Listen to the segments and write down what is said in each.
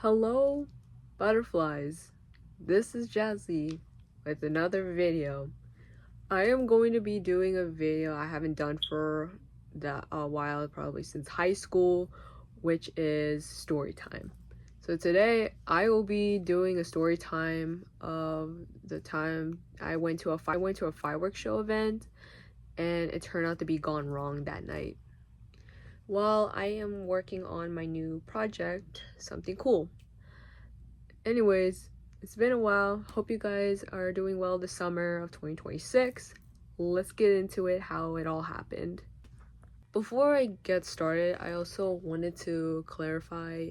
Hello, butterflies. This is Jazzy with another video. I am going to be doing a video I haven't done for a while, probably since high school, which is story time. So today I will be doing a story time of the time I went to a fireworks show event, and it turned out to be gone wrong that night. While I am working on my new project, something cool. Anyways, it's been a while. Hope you guys are doing well this summer of 2026. Let's get into it, how it all happened. Before I get started, I also wanted to clarify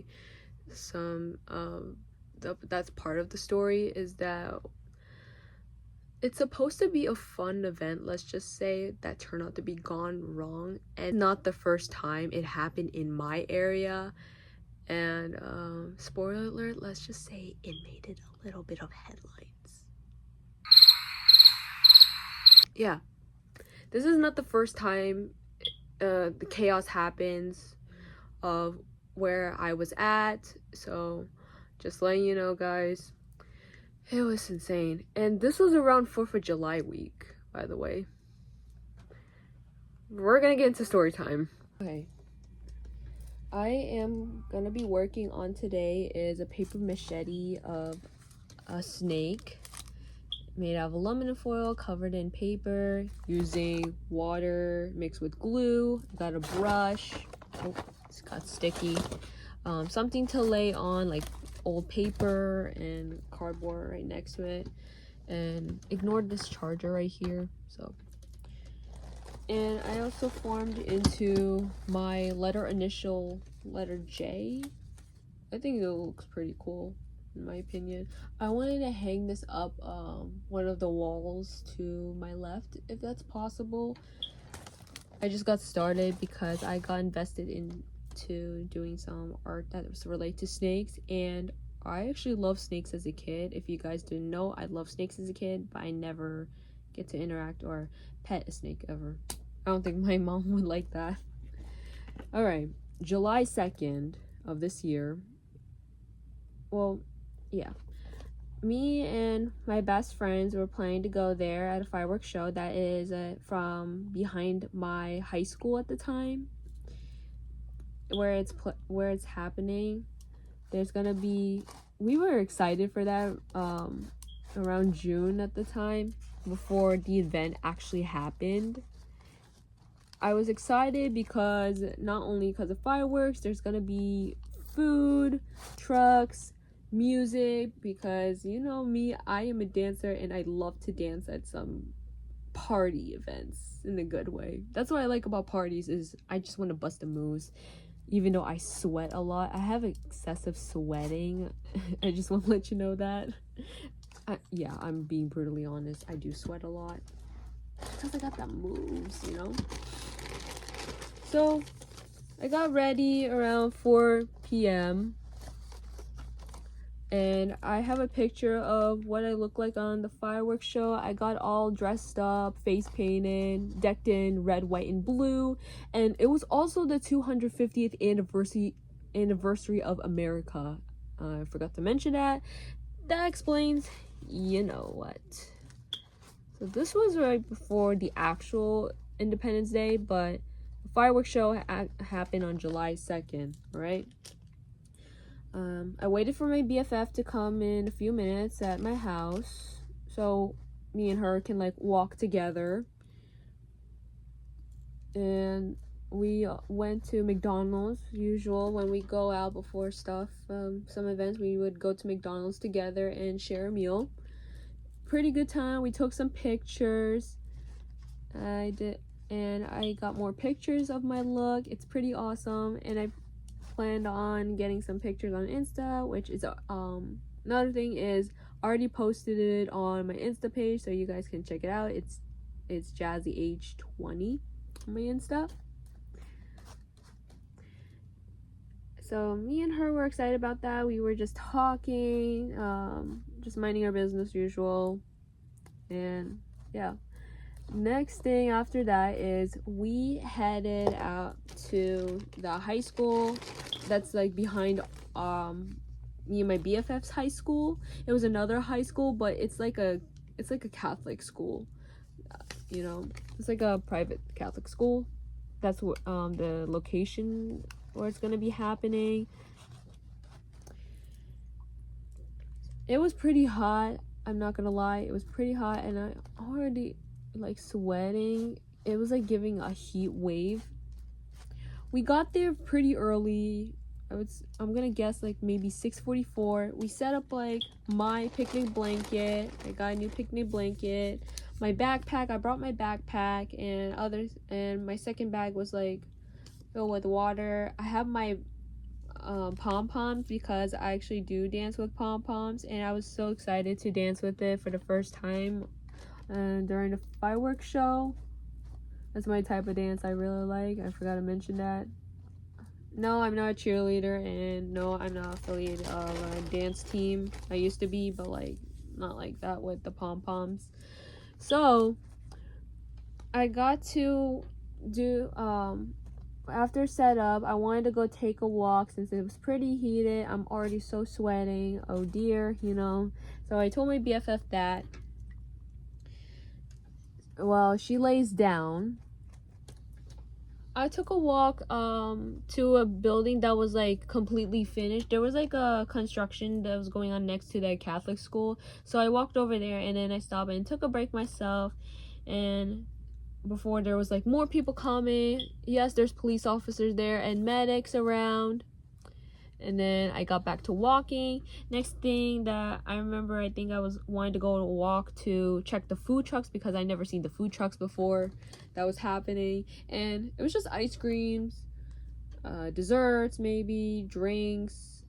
some that's part of the story, is that it's supposed to be a fun event, let's just say, that turned out to be gone wrong, and not the first time it happened in my area. And spoiler alert, let's just say it made it a little bit of headlines. Yeah, this is not the first time the chaos happens of where I was at, so just letting you know, guys, it was insane. And this was around 4th of July week, by the way. We're gonna get into story time. Okay, I am gonna be working on today is a paper machete of a snake made out of aluminum foil covered in paper, using water mixed with glue. Got a brush. Oh, it's got sticky. Something to lay on, like old paper and cardboard right next to it. And ignore this charger right here. So, and I also formed into my initial letter J. I think it looks pretty cool, in my opinion. I wanted to hang this up one of the walls to my left, if that's possible. I just got started because I got invested into doing some art that was related to snakes, and I actually loved snakes as a kid. If you guys didn't know, I loved snakes as a kid, but I never get to interact or pet a snake ever. I don't think my mom would like that. All right, July 2nd of this year. Well, yeah. Me and my best friends were planning to go there at a fireworks show that is from behind my high school at the time, where it's happening. There's gonna be. We were excited for that around June at the time, before the event actually happened. I was excited because not only because of fireworks, there's gonna be food, trucks, music, because you know me, I am a dancer and I love to dance at some party events in a good way. That's what I like about parties, is I just want to bust the moves. Even though I sweat a lot, I have excessive sweating. I just want to let you know that. Yeah, I'm being brutally honest, I do sweat a lot because I got that moves, you know. So I got ready around 4 p.m. and I have a picture of what I look like on the fireworks show. I got all dressed up, face painted, decked in red, white, and blue, and it was also the 250th anniversary of America. I forgot to mention that. That explains, you know what. So this was right before the actual Independence Day, but the fireworks show happened on July 2nd, right? I waited for my BFF to come in a few minutes at my house so me and her can like walk together, and we went to McDonald's. Usual, when we go out before stuff, some events, we would go to McDonald's together and share a meal. Pretty good time. We took some pictures. I did, and I got more pictures of my look. It's pretty awesome, and I planned on getting some pictures on Insta, which is another thing is already posted it on my Insta page, so you guys can check it out. It's JazzyH20 on my Insta. So me and her were excited about that. We were just talking, just minding our business usual, and yeah. Next thing after that is we headed out to the high school that's like behind me and my BFF's high school. It was another high school, but it's like a Catholic school. You know, it's like a private Catholic school. That's what the location where it's gonna be happening. It was pretty hot. I'm not gonna lie, it was pretty hot, and I already like sweating. It was like giving a heat wave. We got there pretty early. I'm gonna guess like maybe 6:44. We set up like my picnic blanket. I got a new picnic blanket. My backpack, I brought my backpack, and my second bag was like filled with water. I have my pom-poms because I actually do dance with pom-poms, and I was so excited to dance with it for the first time during the fireworks show. That's my type of dance I really like. I forgot to mention that. No, I'm not a cheerleader, and no, I'm not affiliated of a dance team. I used to be, but like not like that with the pom-poms. So I got to do after setup, I wanted to go take a walk since it was pretty heated. I'm already so sweating. Oh dear, you know. So I told my BFF that. Well, she lays down. I took a walk to a building that was like completely finished. There was like a construction that was going on next to the Catholic school. So I walked over there, and then I stopped and took a break myself. And before there was like more people coming. Yes, there's police officers there and medics around. And then I got back to walking. Next thing that I remember, I think I was wanting to go on a walk to check the food trucks because I never seen the food trucks before that was happening. And it was just ice creams, desserts, maybe drinks,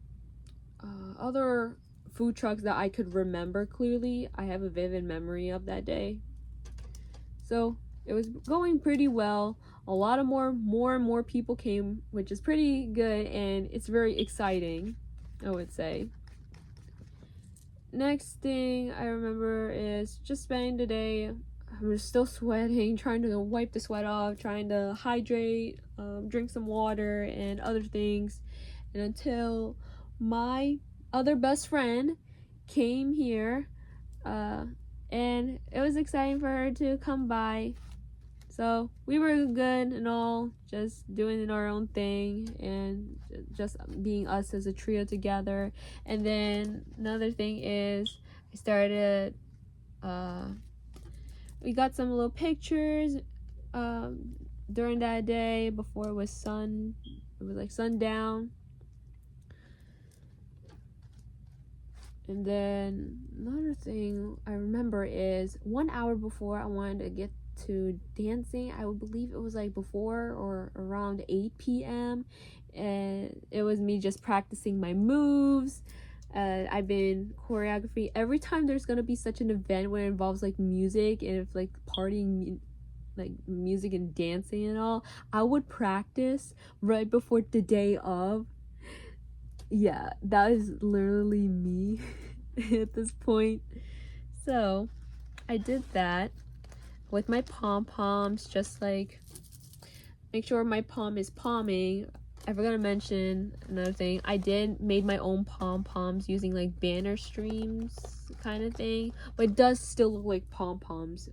other food trucks that I could remember clearly. I have a vivid memory of that day. So it was going pretty well. A lot of more and more people came, which is pretty good, and it's very exciting, I would say. Next thing I remember is just spending the day. I'm still sweating, trying to wipe the sweat off, trying to hydrate, drink some water and other things, and until my other best friend came here, and it was exciting for her to come by. So we were good and all, just doing our own thing and just being us as a trio together. And then another thing is I started, we got some little pictures during that day before it was like sundown. And then another thing I remember is 1 hour before I wanted to get to dancing, I would believe it was like before or around 8 p.m. and it was me just practicing my moves. I've been choreography every time there's gonna be such an event where it involves like music and if like partying, like music and dancing and all, I would practice right before the day of. Yeah, that is literally me at this point. So I did that with my pom-poms, just like make sure my palm is palming. I forgot to mention another thing. I made my own pom-poms using like banner streams kind of thing, but it does still look like pom-poms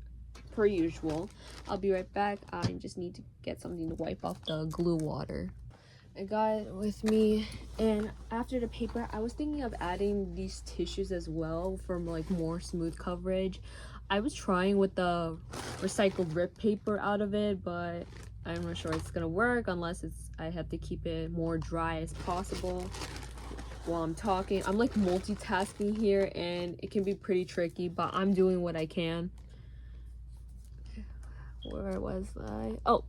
per usual. I'll be right back. I just need to get something to wipe off the glue water. I got it with me, and after the paper I was thinking of adding these tissues as well for like more smooth coverage. I was trying with the recycled rip paper out of it, but I'm not sure it's gonna work unless I have to keep it more dry as possible while I'm talking. I'm like multitasking here and it can be pretty tricky, but I'm doing what I can. Where was I? Oh,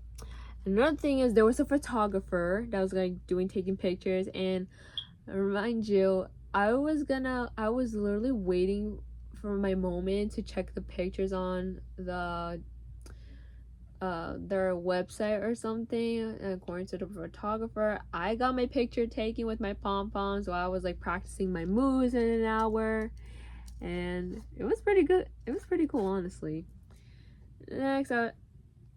another thing is there was a photographer that was like taking pictures, and I remind you, I was literally waiting for my moment to check the pictures on their website or something. And according to the photographer, I got my picture taken with my pom-poms while I was like practicing my moves in an hour, and it was pretty good. It was pretty cool, honestly. Next,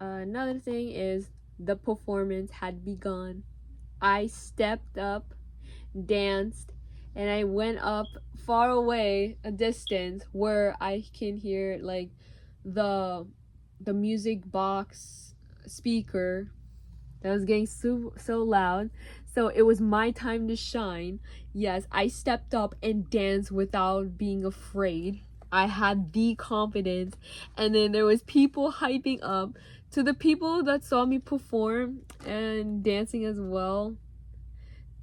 another thing is the performance had begun. I stepped up, danced, and I went up far away a distance where I can hear like the music box speaker that was getting so loud. So it was my time to shine. Yes, I stepped up and danced without being afraid. I had the confidence, and then there was people hyping up. To the people that saw me perform and dancing as well,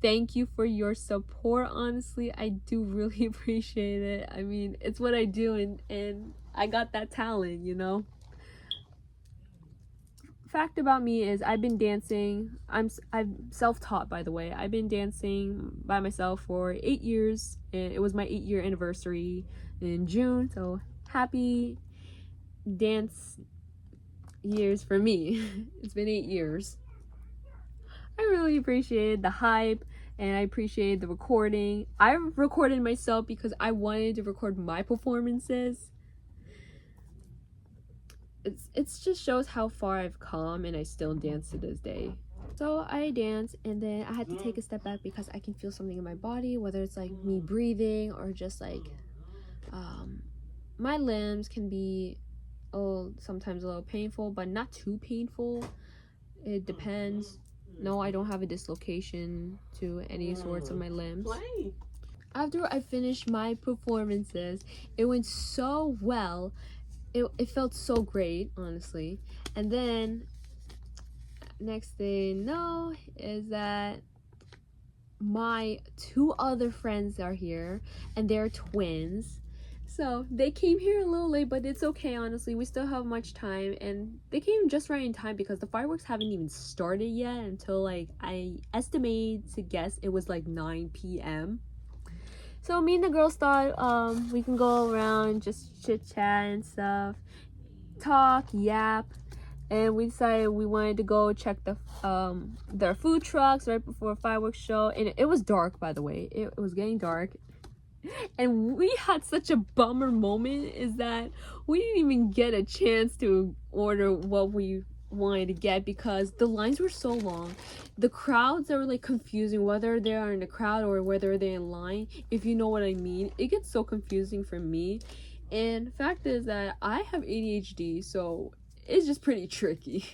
thank you for your support. Honestly, I do really appreciate it. I mean, it's what I do, and I got that talent, you know. Fact about me is I've been dancing. I'm self-taught, by the way. I've been dancing by myself for 8 years, and it was my 8-year anniversary in June. So happy dance years for me. It's been 8 years. I really appreciated the hype, and I appreciated the recording. I recorded myself because I wanted to record my performances. It's just shows how far I've come, and I still dance to this day. So I dance, and then I had to take a step back because I can feel something in my body, whether it's like me breathing or just like my limbs can be sometimes a little painful, but not too painful. It depends. No, I don't have a dislocation to any sorts of my limbs. After I finished my performances, it went so well. It felt so great, honestly. And then next thing know is that my 2 other friends are here, and they're twins. So they came here a little late, but it's okay, honestly. We still have much time, and they came just right in time because the fireworks haven't even started yet until like I estimate to guess it was like 9 p.m. So me and the girls thought we can go around, just chit chat and stuff, talk, yap, and we decided we wanted to go check their food trucks right before a fireworks show. And it was dark, by the way. It was getting dark, and we had such a bummer moment is that we didn't even get a chance to order what we wanted to get because the lines were so long. The crowds are like confusing whether they are in the crowd or whether they're in line, if you know what I mean. It gets so confusing for me, and fact is that I have ADHD, so it's just pretty tricky.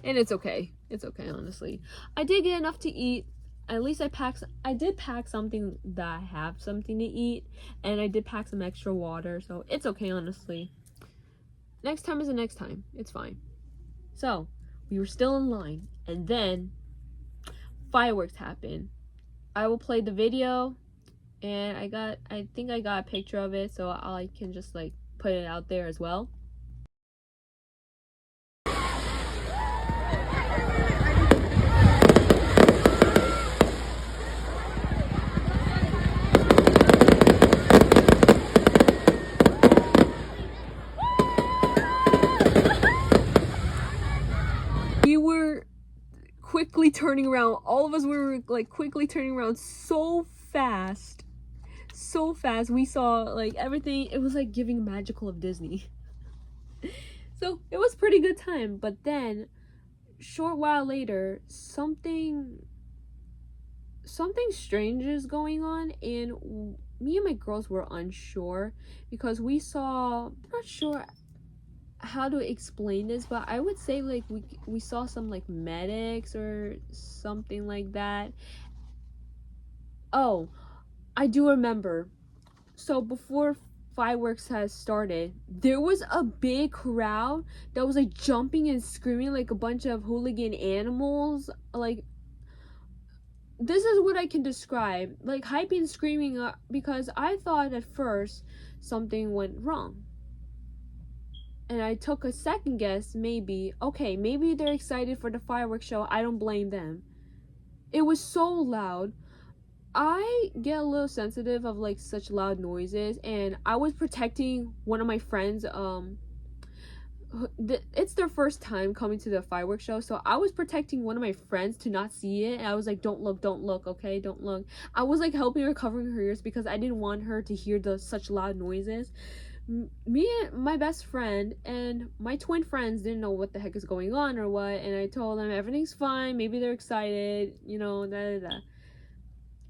And it's okay, honestly. I did get enough to eat. At least I did pack something that I have something to eat, and I did pack some extra water, so it's okay, honestly. Next time is the next time. It's fine. So we were still in line, and then fireworks happened. I will play the video, and I think I got a picture of it, so I can just like put it out there as well. We were quickly turning around. All of us were like quickly turning around so fast. We saw like everything. It was like giving magical of Disney. So it was pretty good time. But then short while later, something strange is going on, and me and my girls were unsure because we saw, I'm not sure how to explain this, but I would say like we saw some like medics or something like that. Oh, I do remember. So before fireworks has started, there was a big crowd that was like jumping and screaming like a bunch of hooligan animals. Like, this is what I can describe, like hyping, screaming, because I thought at first something went wrong. And I took a second guess, maybe they're excited for the fireworks show. I don't blame them. It was so loud. I get a little sensitive of like such loud noises, and I was protecting one of my friends. It's their first time coming to the fireworks show, so I was protecting one of my friends to not see it, and I was like, don't look, okay, don't look. I was like helping her, covering her ears, because I didn't want her to hear the such loud noises. Me and my best friend and my twin friends didn't know what the heck is going on or what, and I told them everything's fine, maybe they're excited, you know, da da da.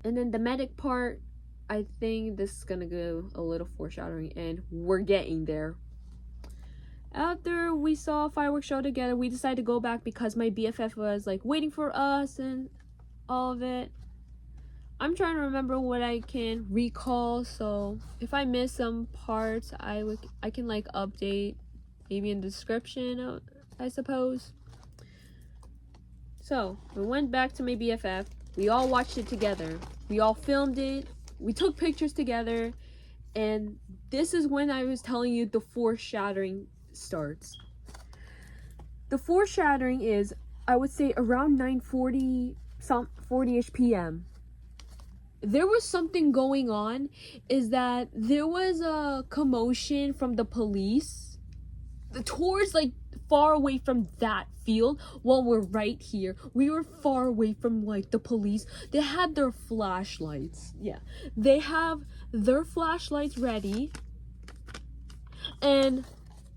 And then the medic part, I think this is gonna go a little foreshadowing, and we're getting there. After we saw a fireworks show together, we decided to go back because my BFF was like waiting for us and all of it. I'm trying to remember what I can recall, so if I miss some parts, I can like update maybe in the description, I suppose. So we went back to my BFF. We all watched it together. We all filmed it. We took pictures together, and this is when I was telling you the foreshadowing starts. The foreshadowing is, I would say, around 9:40, 40ish p.m. There was something going on, is that there was a commotion from the police towards like far away from that field. While we're right here, we were far away from like the police. They had their flashlights. Yeah, they have their flashlights ready, and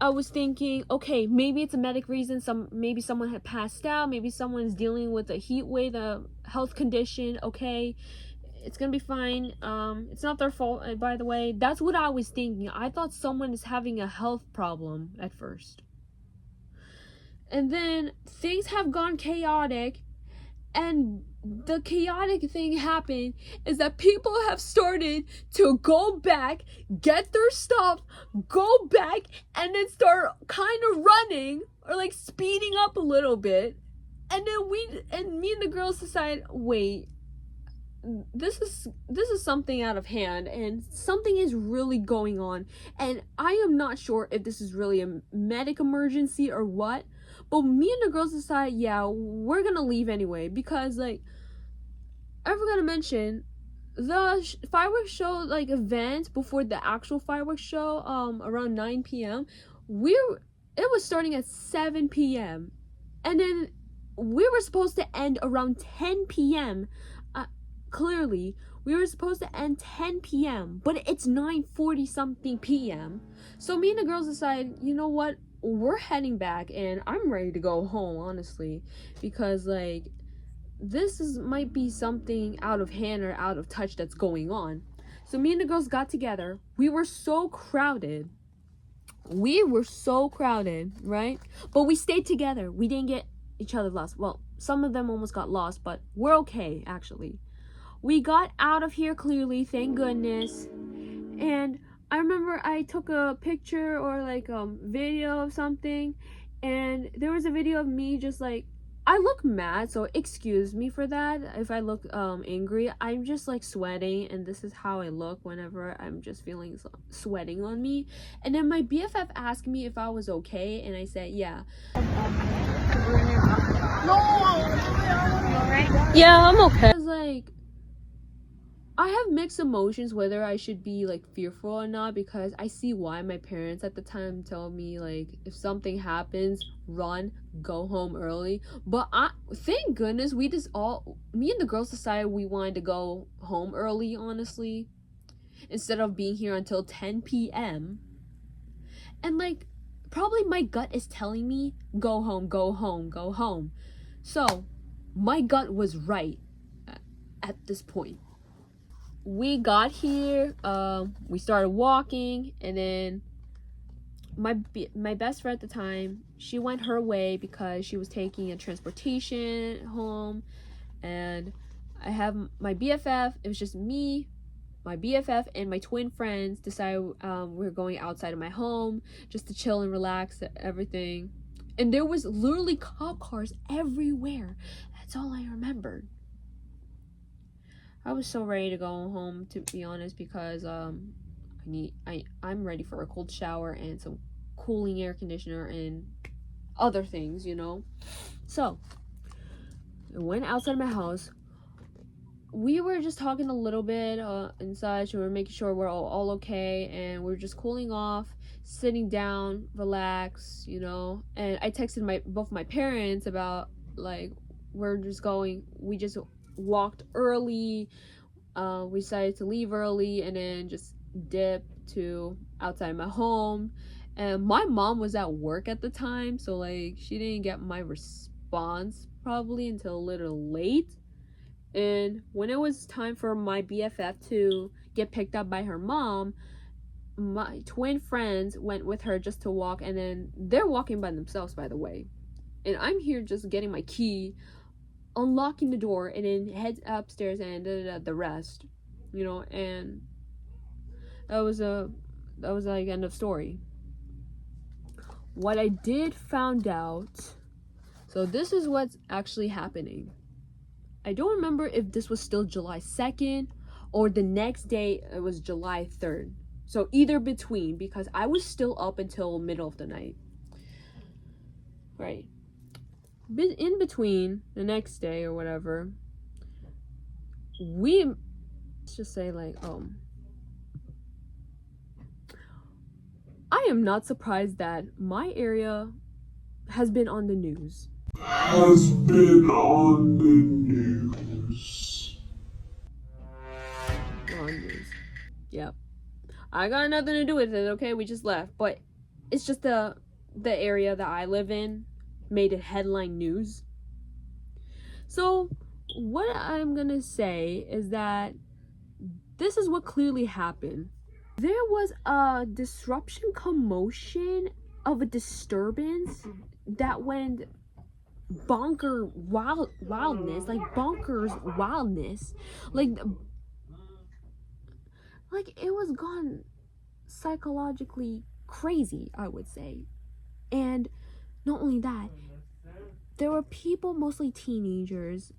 I was thinking, okay, maybe it's a medic reason. Maybe someone had passed out. Maybe someone's dealing with a heat wave, a health condition. Okay, it's gonna be fine. It's not their fault, by the way. That's what I was thinking. I thought someone is having a health problem at first. And then things have gone chaotic, and the chaotic thing happened is that people have started to go back, get their stuff, go back, and then start kind of running or like speeding up a little bit. And then me and the girls decide, wait, this is something out of hand, and something is really going on, and I am not sure if this is really a medic emergency or what. But me and the girls decide, yeah, we're gonna leave anyway, because like I forgot to mention, the fireworks show like event before the actual fireworks show, around 9 p.m. It was starting at 7 p.m. and then we were supposed to end around 10 p.m. Clearly, we were supposed to end 10 p.m., but it's 9:40 something p.m. So me and the girls decided, you know what? We're heading back, and I'm ready to go home, honestly, because like might be something out of hand or out of touch that's going on. So me and the girls got together. We were so crowded. Right? But we stayed together. We didn't get each other lost. Well, some of them almost got lost, but we're okay, actually. We got out of here clearly, thank goodness. And I remember I took a picture or like video of something, and there was a video of me just like, I look mad, so excuse me for that if I look angry. I'm just like sweating, and this is how I look whenever I'm just feeling sweating on me. And then my BFF asked me if I was okay, and I said yeah. Yeah, I'm okay. I was like, I have mixed emotions whether I should be like fearful or not, because I see why my parents at the time told me like, if something happens, run, go home early. But thank goodness me and the girls decided we wanted to go home early, honestly, instead of being here until 10 p.m. And like, probably my gut is telling me go home, go home, go home. So my gut was right at this point. We got here, we started walking, and then my best friend at the time, she went her way because she was taking a transportation home, and I have my BFF. It was just me, my BFF, and my twin friends decided we were going outside of my home just to chill and relax, everything. And there was literally cop cars everywhere. That's all I remembered. I was so ready to go home, to be honest, because I'm ready for a cold shower and some cooling air conditioner and other things, you know. So I went outside my house. We were just talking a little bit and such, and we were making sure we're all okay, and we were just cooling off, sitting down, relax, you know. And I texted both my parents about like, we just walked early, we decided to leave early, and then just dip to outside my home. And my mom was at work at the time, so like she didn't get my response probably until a little late. And when it was time for my BFF to get picked up by her mom, my twin friends went with her just to walk, and then they're walking by themselves, by the way. And I'm here just getting my key, unlocking the door, and then head upstairs and the rest, you know. And that was like end of story. What I did found out, so this is what's actually happening. I don't remember if this was still July 2nd or the next day it was July 3rd. So either between, because I was still up until middle of the night. Right. In between the next day or whatever, let's just say like, I am not surprised that my area has been on the news. Has been on the news. On news. Yep. I got nothing to do with it, okay? We just left. But it's just the area that I live in made it headline news. So what I'm gonna say is that this is what clearly happened. There was a disruption, commotion of a disturbance that went bonkers wildness, like it was gone psychologically crazy, I would say. And not only that, there were people, mostly teenagers.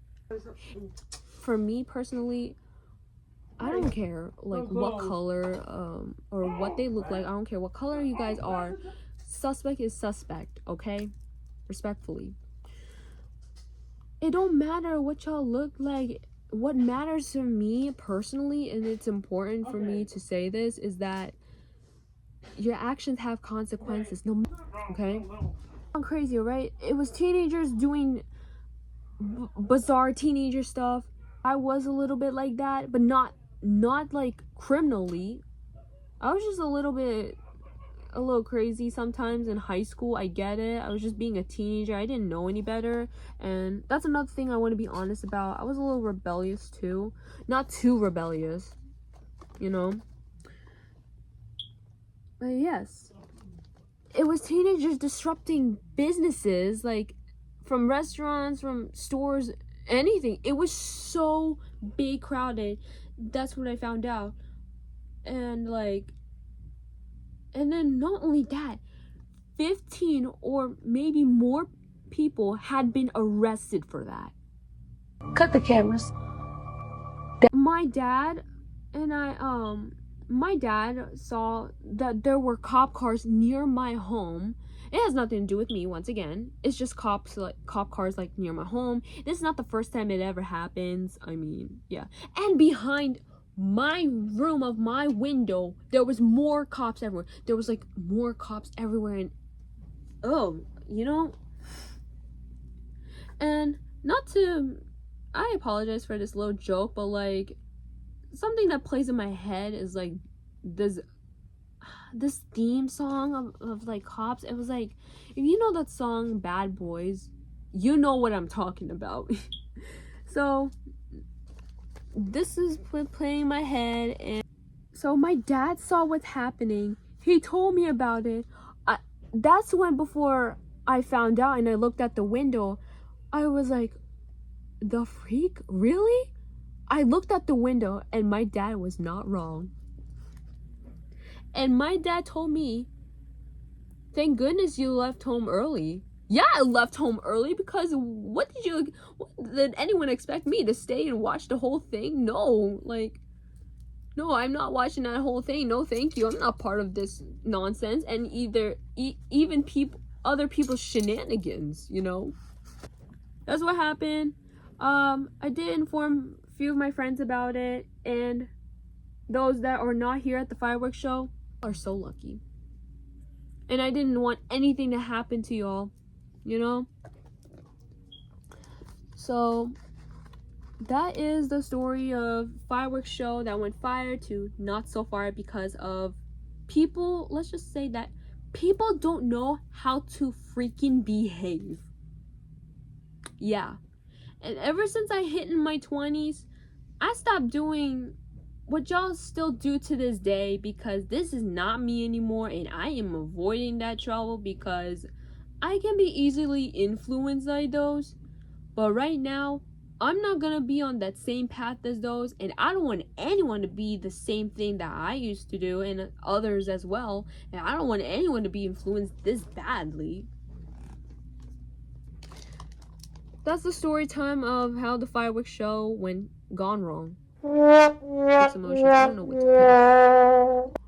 For me personally, I don't care like what color or what they look like. I don't care what color you guys are. Suspect is suspect, okay? Respectfully. It don't matter what y'all look like. What matters to me personally, and it's important for me to say this, is that your actions have consequences. No, okay? I'm crazy, right? It was teenagers doing bizarre teenager stuff. I was a little bit like that, but not like criminally. I was just a little crazy sometimes in high school. I get it. I was just being a teenager. I didn't know any better. And that's another thing I want to be honest about. I was a little rebellious too. Not too rebellious, you know. But yes, it was teenagers disrupting businesses, like from restaurants, from stores, anything. It was so big, crowded. That's what I found out. And then not only that, 15 or maybe more people had been arrested for that. Cut the cameras. My dad saw that there were cop cars near my home. It has nothing to do with me, once again. It's just cop cars like near my home. This is not the first time it ever happens. I mean, yeah. And behind my room of my window, there was more cops everywhere. There was like more cops everywhere, and you know. And I apologize for this little joke, but like something that plays in my head is like this theme song of like cops. It was like, if you know that song Bad Boys, you know what I'm talking about. So this is playing in my head, and so my dad saw what's happening. He told me about it. That's when, before I found out and I looked at the window, I was like, the freak? Really? I looked at the window and my dad was not wrong. And my dad told me, thank goodness you left home early. Yeah, I left home early because what did anyone expect me to stay and watch the whole thing? No, no, I'm not watching that whole thing. No, thank you. I'm not part of this nonsense. And even other people's shenanigans, you know. That's what happened. I did inform a few of my friends about it, and those that are not here at the fireworks show are so lucky. And I didn't want anything to happen to y'all, you know. So that is the story of fireworks show that went fire to not so far because of people. Let's just say that people don't know how to freaking behave. Yeah. And ever since I hit in my 20s, I stopped doing what y'all still do to this day, because this is not me anymore, and I am avoiding that trouble because I can be easily influenced by those. But right now, I'm not gonna be on that same path as those, and I don't want anyone to be the same thing that I used to do, and others as well. And I don't want anyone to be influenced this badly. That's the story time of how the fireworks show went gone wrong. Mixed emotions. I don't know what to pick.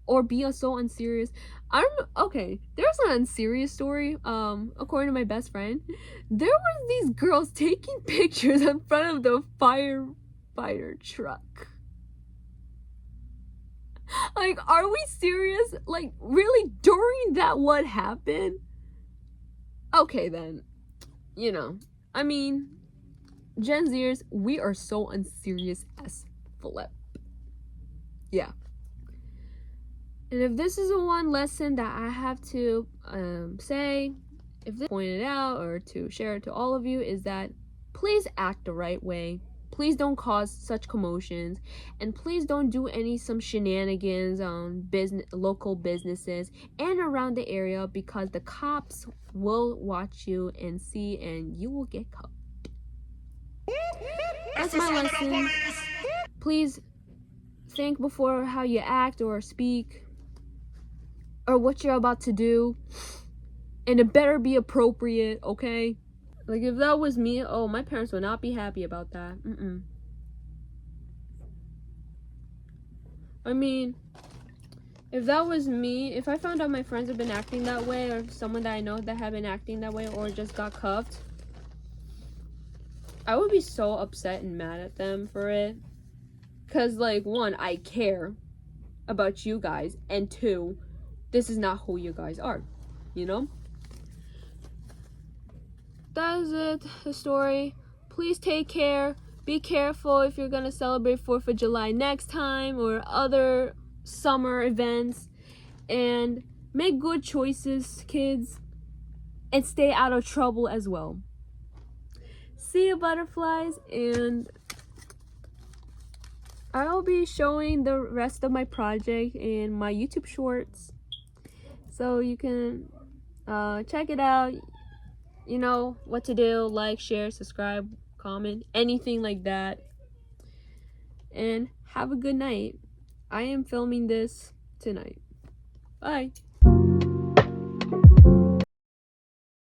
Or be so unserious. I don't know. Okay, there's an unserious story. According to my best friend, there was these girls taking pictures in front of the firefighter truck. Like, are we serious? Like, really, during that, what happened? Okay, then. You know, I mean, Gen Zers, we are so unserious as flip. Yeah. And if this is the one lesson that I have to say, if this pointed out or to share it to all of you, is that please act the right way. Please don't cause such commotions, and please don't do some shenanigans on local businesses and around the area, because the cops will watch you and see, and you will get caught. That's my lesson. Please think before how you act or speak, or what you're about to do, and it better be appropriate, okay? Like, if that was me, oh, my parents would not be happy about that. I mean, if that was me, if I found out my friends have been acting that way, or someone that I know that have been acting that way, or just got cuffed, I would be so upset and mad at them for it. Because, like, one, I care about you guys, and two, this is not who you guys are, you know? That is it, the story. Please take care. Be careful if you're gonna celebrate 4th of July next time or other summer events. And make good choices, kids. And stay out of trouble as well. See you, butterflies. And I'll be showing the rest of my project in my YouTube shorts. So you can check it out. You know what to do. Like, share, subscribe, comment, anything like that. And have a good night. I am filming this tonight. Bye.